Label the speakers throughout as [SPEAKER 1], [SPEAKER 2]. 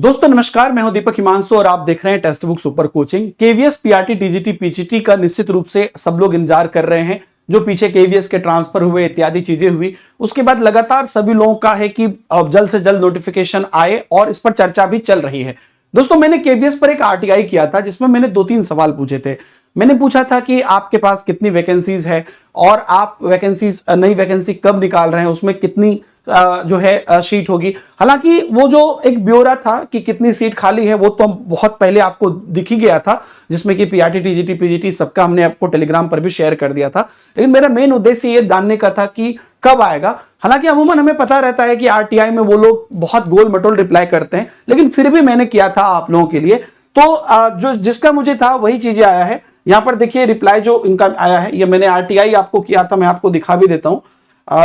[SPEAKER 1] दोस्तों नमस्कार, मैं हूं दीपक हिमांशु और आप देख रहे हैं text book super coaching. KVS, PRT, TGT, PGT का निश्चित रूप से सब लोग इंतजार कर रहे हैं। जो पीछे केवीएस के ट्रांसफर हुए, इत्यादि चीजें हुई, उसके बाद लगातार सभी लोगों का है कि अब जल्द से जल्द नोटिफिकेशन आए और इस पर चर्चा भी चल रही है। दोस्तों मैंने केवीएस पर एक आरटीआई किया था जिसमें मैंने 2-3 सवाल पूछे थे। मैंने पूछा था कि आपके पास कितनी वैकेंसीज है और आप वैकेंसीज नई वैकेंसी कब निकाल रहे हैं, उसमें कितनी जो है सीट होगी। हालांकि वो जो एक ब्यौरा था कि कितनी सीट खाली है वो तो बहुत पहले आपको दिख ही गया था, जिसमें कि पीआरटी, टीजीटी, पीजीटी सबका हमने आपको टेलीग्राम पर भी शेयर कर दिया था। लेकिन मेरा मेन उद्देश्य ये जानने का था कि कब आएगा। हालांकि अमूमन हमें पता रहता है कि आरटीआई में वो लोग बहुत गोल मटोल रिप्लाई करते हैं, लेकिन फिर भी मैंने किया था आप लोगों के लिए। तो जो जिसका मुझे था वही चीजें आया है। यहां पर देखिए रिप्लाई जो इनका आया है, ये मैंने आरटीआई आपको किया था, मैं आपको दिखा भी देता हूं।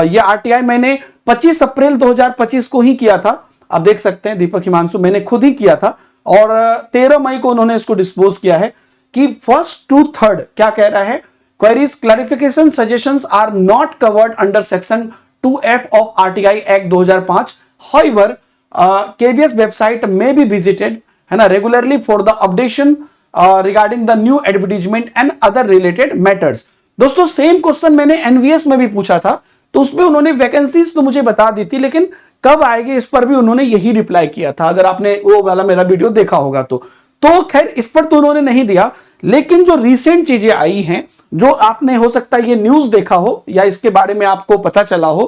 [SPEAKER 1] ये आरटीआई मैंने 25 अप्रैल 2025 को ही किया था। आप देख सकते हैं दीपक हिमांशु, मैंने खुद ही किया था और 13 मई को उन्होंने इसको डिस्पोज किया है कि 1st to 3rd क्या कह रहा है, queries clarification suggestions are not covered under section 2F of RTI act 2005। However KVS website में बी विजिटेड है ना regularly for the updation regarding the new advertisement and other related matters. दोस्तों same question मैंने NVS में भी पूछा था, तो उसमें उन्होंने वैकेंसीज तो मुझे बता दी थी, लेकिन कब आएगी इस पर भी उन्होंने यही रिप्लाई किया था, अगर आपने वो वाला मेरा वीडियो देखा होगा तो खैर इस पर तो उन्होंने नहीं दिया। लेकिन जो रिसेंट चीजें आई हैं, जो आपने हो सकता है ये न्यूज देखा हो या इसके बारे में आपको पता चला हो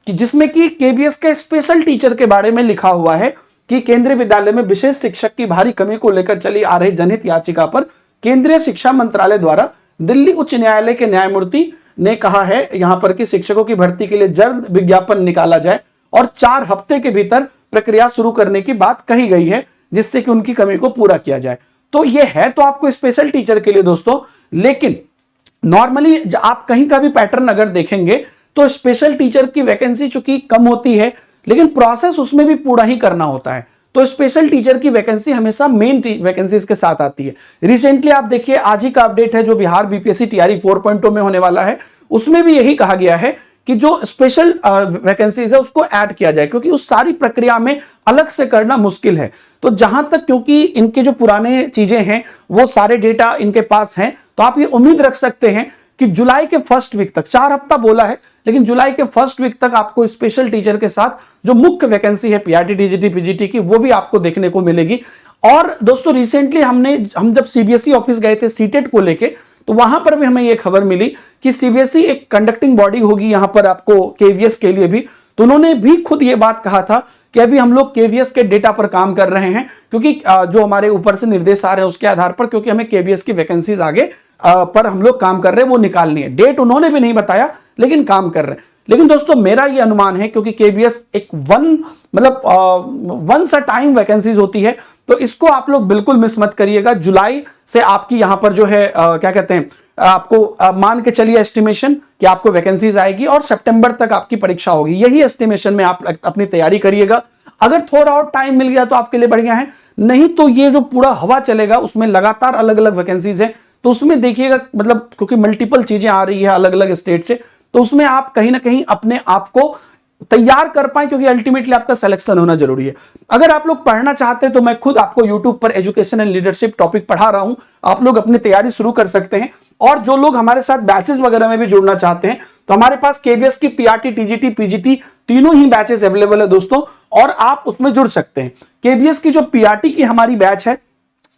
[SPEAKER 1] कि जिसमें कि केबीएस के स्पेशल टीचर के बारे में लिखा हुआ है कि केंद्रीय विद्यालय में विशेष शिक्षक की भारी कमी को लेकर चली आ रही जनहित याचिका पर केंद्रीय शिक्षा मंत्रालय द्वारा दिल्ली उच्च न्यायालय के न्यायमूर्ति ने कहा है यहां पर कि शिक्षकों की भर्ती के लिए जल्द विज्ञापन निकाला जाए और 4 हफ्ते के भीतर प्रक्रिया शुरू करने की बात कही गई है, जिससे कि उनकी कमी को पूरा किया जाए। तो ये है तो आपको स्पेशल टीचर के लिए दोस्तों, लेकिन नॉर्मली आप कहीं का भी पैटर्न अगर देखेंगे तो स्पेशल टीचर की वैकेंसी चूंकि कम होती है, लेकिन प्रोसेस उसमें भी पूरा ही करना होता है। तो स्पेशल टीचर की वैकेंसी हमेशा मेन वैकेंसीज के साथ आती है। रिसेंटली आप देखिए आज ही का अपडेट है जो बिहार बीपीएससी टीआरई 4.0 में होने वाला है, उसमें भी यही कहा गया है कि जो स्पेशल वैकेंसीज है उसको ऐड किया जाए, क्योंकि उस सारी प्रक्रिया में अलग से करना मुश्किल है। तो जहां तक क्योंकि इनके जो पुराने चीजें हैं वो सारे डेटा इनके पास हैं, तो आप ये उम्मीद रख सकते हैं कि जुलाई के फर्स्ट वीक तक, 4 हफ्ता बोला है, लेकिन जुलाई के फर्स्ट वीक तक आपको स्पेशल टीचर के साथ जो मुख्य वैकेंसी है पीआरटी, टीजीटी, पीजीटी की, वो भी आपको देखने को मिलेगी। और दोस्तों रिसेंटली हम जब सीबीएसई ऑफिस गए थे सीटेट को लेके, तो वहां पर भी हमें यह खबर मिली कि सीबीएसई एक कंडक्टिंग बॉडी होगी यहां पर आपको केवीएस के लिए भी। तो उन्होंने भी खुद ये बात कहा था कि अभी हम लोग केवीएस के डेटा पर काम कर रहे हैं, क्योंकि जो हमारे ऊपर से निर्देश आ रहे हैं उसके आधार पर, क्योंकि हमें केवीएस की वैकेंसीज आगे पर हम लोग काम कर रहे हैं, वो निकालनी है। डेट उन्होंने भी नहीं बताया, लेकिन काम कर रहे हैं। लेकिन दोस्तों मेरा ये अनुमान है, क्योंकि केवीएस एक वंस अ टाइम वैकेंसीज होती है, तो इसको आप लोग बिल्कुल मिस मत करिएगा। जुलाई से आपकी यहां पर जो है क्या कहते हैं, आपको मान के चलिए एस्टिमेशन कि आपको वैकेंसीज आएगी और सितंबर तक आपकी परीक्षा होगी। यही एस्टिमेशन में आप अपनी तैयारी करिएगा। अगर थोड़ा और टाइम मिल गया तो आपके लिए बढ़िया है, नहीं तो ये जो पूरा हवा चलेगा उसमें लगातार अलग अलग वैकेंसीज है, तो उसमें देखिएगा, मतलब क्योंकि मल्टीपल चीजें आ रही है अलग अलग स्टेट से, तो उसमें आप कहीं ना कहीं अपने आप को तैयार कर पाए, क्योंकि अल्टीमेटली आपका सिलेक्शन होना जरूरी है। अगर आप लोग पढ़ना चाहते हैं तो मैं खुद आपको यूट्यूब पर एजुकेशन एंड लीडरशिप टॉपिक पढ़ा रहा हूं, आप लोग अपनी तैयारी शुरू कर सकते हैं। और जो लोग हमारे साथ बैचेस वगैरह में भी जुड़ना चाहते हैं, तो हमारे पास केवीएस की पीआरटी, टीजीटी, पीजीटी तीनों ही बैचेस अवेलेबल है दोस्तों, और आप उसमें जुड़ सकते हैं। केवीएस की जो पीआरटी की हमारी बैच है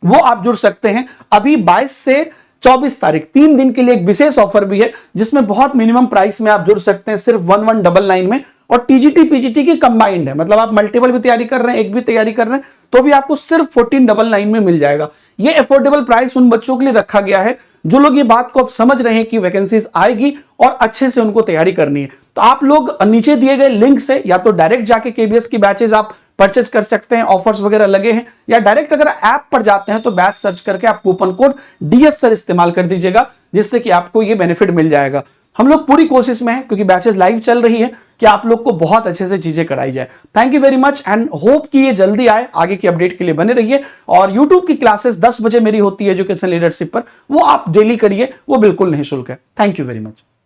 [SPEAKER 1] वो आप जुड़ सकते हैं। अभी 22 से 24 तारीख 3 दिन के लिए एक विशेष ऑफर भी है, जिसमें बहुत मिनिमम प्राइस में आप जुड़ सकते हैं, सिर्फ 1199 में। और टीजीटी, पीजीटी की कंबाइंड है, मतलब आप मल्टीपल भी तैयारी कर रहे हैं, एक भी तैयारी कर रहे हैं, तो भी आपको सिर्फ 1499 में मिल जाएगा। ये अफोर्डेबल प्राइस उन बच्चों के लिए रखा गया है जो लोग ये बात को अब समझ रहे हैं कि वैकेंसीज आएगी और अच्छे से उनको तैयारी करनी है। तो आप लोग नीचे दिए गए लिंक से या तो डायरेक्ट जाके केवीएस की बैचेज आप परचेज कर सकते हैं, ऑफर्स वगैरह लगे हैं, या डायरेक्ट अगर ऐप पर जाते हैं तो बैच सर्च करके आप कूपन कोड डीएस सर इस्तेमाल कर दीजिएगा, जिससे कि आपको ये बेनिफिट मिल जाएगा। हम लोग पूरी कोशिश में हैं, क्योंकि बैचेस लाइव चल रही है, कि आप लोग को बहुत अच्छे से चीजें कराई जाए। Thank you very much and hope कि ये जल्दी आए। आगे की अपडेट के लिए बने रहिए। और यूट्यूब की क्लासेस 10 बजे मेरी होती है एजुकेशन लीडरशिप पर, वो आप डेली करिए, वो बिल्कुल निःशुल्क है। Thank you very much.